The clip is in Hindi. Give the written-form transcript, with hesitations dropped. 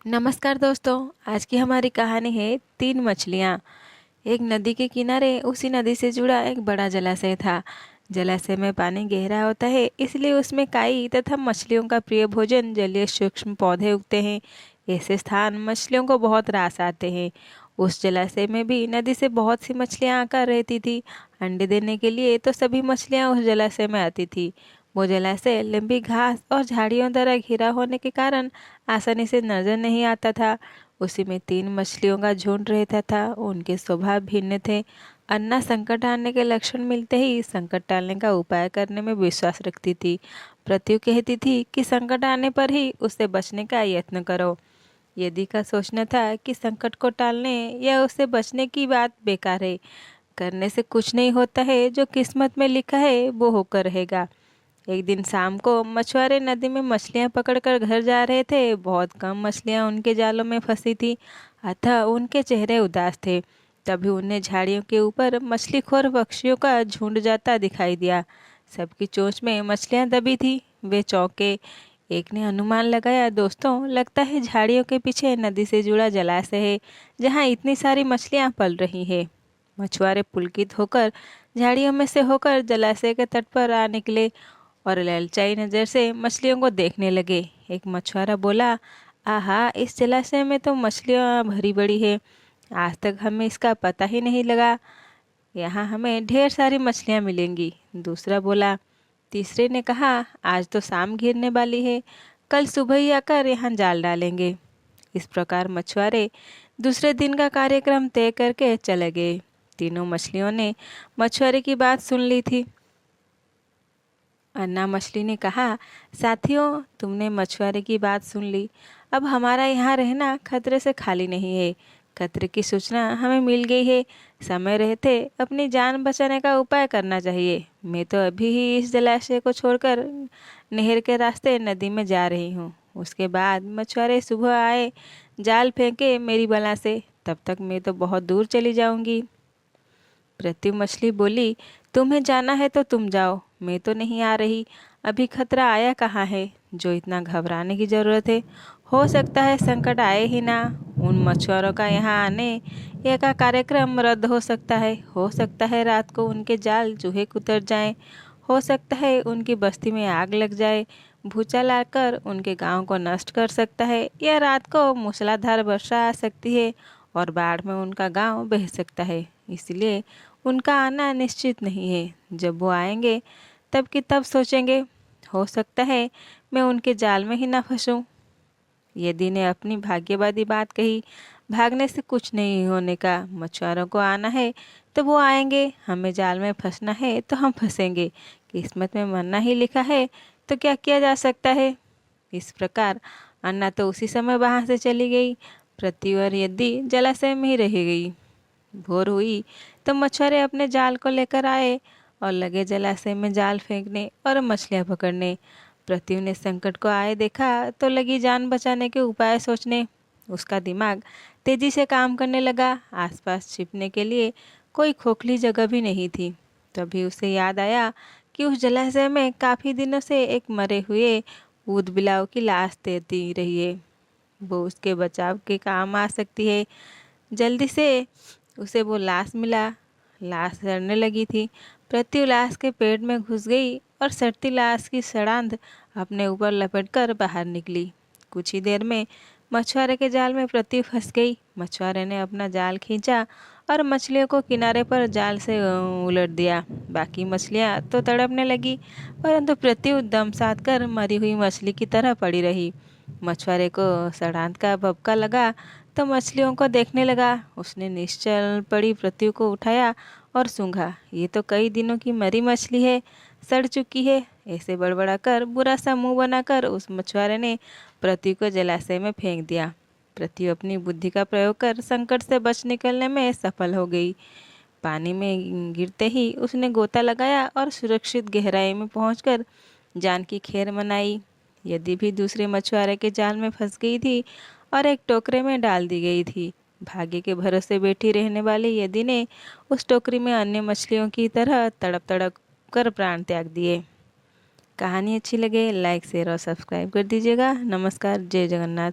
नमस्कार दोस्तों। आज की हमारी कहानी है तीन मछलियाँ। एक नदी के किनारे उसी नदी से जुड़ा एक बड़ा जलाशय था। जलाशय में पानी गहरा होता है, इसलिए उसमें काई तथा मछलियों का प्रिय भोजन जलीय सूक्ष्म पौधे उगते हैं। ऐसे स्थान मछलियों को बहुत रास आते हैं। उस जलाशय में भी नदी से बहुत सी मछलियाँ आकर रहती थी। अंडे देने के लिए तो सभी मछलियाँ उस जलाशय में आती थी। वो जलाशय लंबी घास और झाड़ियों द्वारा घिरा होने के कारण आसानी से नजर नहीं आता था। उसी में तीन मछलियों का झुंड रहता था। उनके स्वभाव भिन्न थे। अन्ना संकट आने के लक्षण मिलते ही संकट टालने का उपाय करने में विश्वास रखती थी। प्रत्यु कहती थी कि संकट आने पर ही उससे बचने का यत्न करो। यदि का सोचना था कि संकट को टालने या उससे बचने की बात बेकार है। करने से कुछ नहीं होता है, जो किस्मत में लिखा है वो होकर रहेगा। एक दिन शाम को मछुआरे नदी में मछलियां पकड़कर घर जा रहे थे। बहुत कम मछलियां उनके जालों में फंसी थी, अतः उनके चेहरे उदास थे। तभी उन्हें झाड़ियों के ऊपर मछलीखोर पक्षियों का झुंड जाता दिखाई दिया। सबकी चोंच में मछलियां दबी थी। वे चौंके। एक ने अनुमान लगाया, दोस्तों लगता है झाड़ियों के पीछे नदी से जुड़ा जलाशय है, जहाँ इतनी सारी मछलियां पल रही है। मछुआरे पुलकित होकर झाड़ियों में से होकर जलाशय के तट पर आ निकले और ललचाई नजर से मछलियों को देखने लगे। एक मछुआरा बोला, आहा, इस जलाशय में तो मछलियां भरी बड़ी है। आज तक हमें इसका पता ही नहीं लगा। यहाँ हमें ढेर सारी मछलियां मिलेंगी। दूसरा बोला। तीसरे ने कहा, आज तो शाम घिरने वाली है, कल सुबह ही आकर यहाँ जाल डालेंगे। इस प्रकार मछुआरे दूसरे दिन का कार्यक्रम तय करके चले गए। तीनों मछलियों ने मछुआरे की बात सुन ली थी। अन्ना मछली ने कहा, साथियों तुमने मछुआरे की बात सुन ली। अब हमारा यहाँ रहना खतरे से खाली नहीं है। खतरे की सूचना हमें मिल गई है। समय रहते अपनी जान बचाने का उपाय करना चाहिए। मैं तो अभी ही इस जलाशय को छोड़कर नहर के रास्ते नदी में जा रही हूँ। उसके बाद मछुआरे सुबह आए, जाल फेंके मेरी बला से, तब तक मैं तो बहुत दूर चली जाऊंगी। प्रत्यु मछली बोली, तुम्हें जाना है तो तुम जाओ, मैं तो नहीं आ रही। अभी खतरा आया कहाँ है जो इतना घबराने की जरूरत है। हो सकता है संकट आए ही ना। उन मछुआरों का यहाँ आने या का कार्यक्रम रद्द हो सकता है रात को उनके जाल चूहे कुतर जाएं। हो सकता है उनकी बस्ती में आग लग जाए। भूचाल आकर उनके गांव को नष्ट कर सकता है, या रात को मूसलाधार वर्षा आ सकती है और बाढ़ में उनका गांव बह सकता है। इसलिए उनका आना निश्चित नहीं है। जब वो आएंगे तब की तब सोचेंगे। हो सकता है मैं उनके जाल में ही ना फंसूं। यदि ने अपनी भाग्यवादी बात कही। भागने से कुछ नहीं होने का। मछुआरों को आना है तो वो आएंगे, हमें जाल में फंसना है तो हम फंसेंगे। किस्मत में मरना ही लिखा है तो क्या किया जा सकता है। इस प्रकार अन्ना तो उसी समय वहां से चली गई। प्रति और यदि जलाशय में ही रह गई। भोर हुई तो मछुआरे अपने जाल को लेकर आए और लगे जलाशय में जाल फेंकने और मछलियां पकड़ने। पृथ्वी ने संकट को आए देखा तो लगी जान बचाने के उपाय सोचने। उसका दिमाग तेजी से काम करने लगा। आसपास छिपने के लिए कोई खोखली जगह भी नहीं थी। तभी उसे याद आया कि उस जलाशय में काफी दिनों से एक मरे हुए ऊद बिलाव की लाश तैरती रही है। वो उसके बचाव के काम आ सकती है। जल्दी से उसे वो लाश मिला। लाश सड़ने लगी थी। पृथ्वी लाश के पेट में घुस गई और सड़ती लाश की सड़ांध अपने ऊपर लपेटकर बाहर निकली। कुछ ही देर में मछुआरे के जाल में पृथ्वी फंस गई। मछुआरे ने अपना जाल खींचा और मछलियों को किनारे पर जाल से उलट दिया। बाकी मछलियां तो तड़पने लगी, परंतु पृथ्वी दम साध कर मरी हुई मछली की तरह पड़ी रही। मछुआरे को सड़ांध का भपका लगा तो मछलियों को देखने लगा। उसने निश्चल पड़ी पृथ्वी को उठाया और सूंघा। ये तो कई दिनों की मरी मछली है, सड़ चुकी है। ऐसे बड़बड़ाकर बुरा सा मुंह बनाकर उस मछुआरे ने पृथ्वी को जलाशय में फेंक दिया। पृथ्वी अपनी बुद्धि का प्रयोग कर संकट से बच निकलने में सफल हो गई। पानी में गिरते ही उसने गोता लगाया और सुरक्षित गहराई में पहुंचकर जान की खैर मनाई। यदि भी दूसरे मछुआरे के जाल में फंस गई थी और एक टोकरे में डाल दी गई थी। भाग्य के भरोसे बैठी रहने वाली यदि ने उस टोकरी में अन्य मछलियों की तरह तड़प तड़प कर प्राण त्याग दिए। कहानी अच्छी लगे लाइक शेयर और सब्सक्राइब कर दीजिएगा। नमस्कार, जय जगन्नाथ।